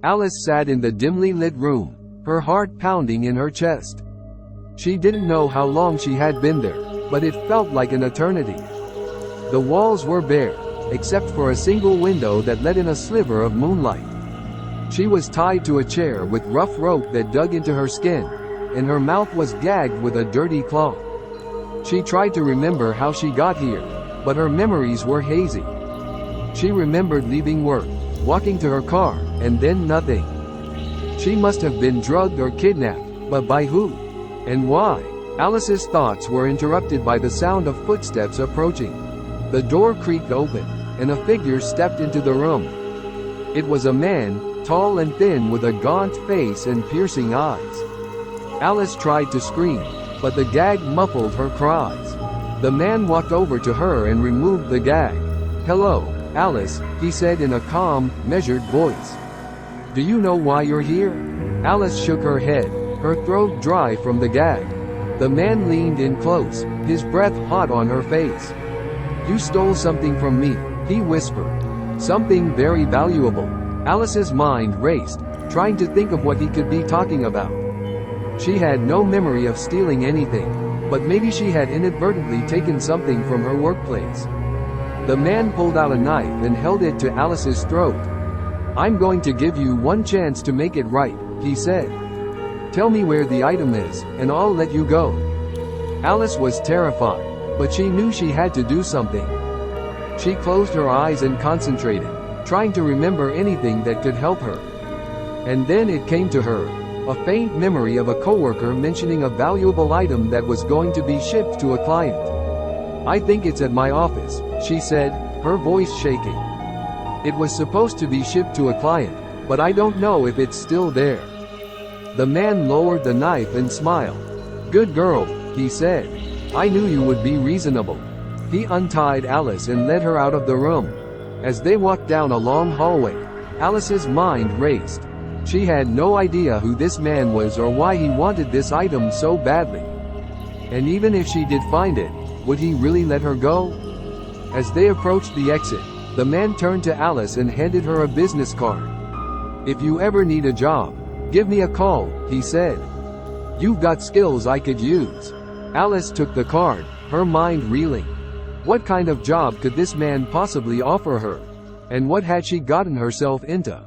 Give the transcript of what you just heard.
Alice sat in the dimly lit room, her heart pounding in her chest. She didn't know how long she had been there, but it felt like an eternity. The walls were bare, except for a single window that let in a sliver of moonlight. She was tied to a chair with rough rope that dug into her skin, and her mouth was gagged with a dirty cloth. She tried to remember how she got here, but her memories were hazy. She remembered leaving work, walking to her car, and then nothing. She must have been drugged or kidnapped, but by who? And why? Alice's thoughts were interrupted by the sound of footsteps approaching. The door creaked open, and a figure stepped into the room. It was a man, tall and thin with a gaunt face and piercing eyes. Alice tried to scream, but the gag muffled her cries. The man walked over to her and removed the gag. "Hello, Alice," he said in a calm, measured voice. "Do you know why you're here?" Alice shook her head, her throat dry from the gag. The man leaned in close, his breath hot on her face. "You stole something from me," he whispered. "Something very valuable." Alice's mind raced, trying to think of what he could be talking about. She had no memory of stealing anything, but maybe she had inadvertently taken something from her workplace. The man pulled out a knife and held it to Alice's throat. "I'm going to give you one chance to make it right," he said. "Tell me where the item is, and I'll let you go." Alice was terrified, but she knew she had to do something. She closed her eyes and concentrated, trying to remember anything that could help her. And then it came to her, a faint memory of a coworker mentioning a valuable item that was going to be shipped to a client. "I think it's at my office," she said, her voice shaking. "It was supposed to be shipped to a client, but I don't know if it's still there." The man lowered the knife and smiled. "Good girl," he said. "I knew you would be reasonable." He untied Alice and led her out of the room. As they walked down a long hallway, Alice's mind raced. She had no idea who this man was or why he wanted this item so badly. And even if she did find it, would he really let her go? As they approached the exit, the man turned to Alice and handed her a business card. "If you ever need a job, give me a call," he said. "You've got skills I could use." Alice took the card, her mind reeling. What kind of job could this man possibly offer her? And what had she gotten herself into?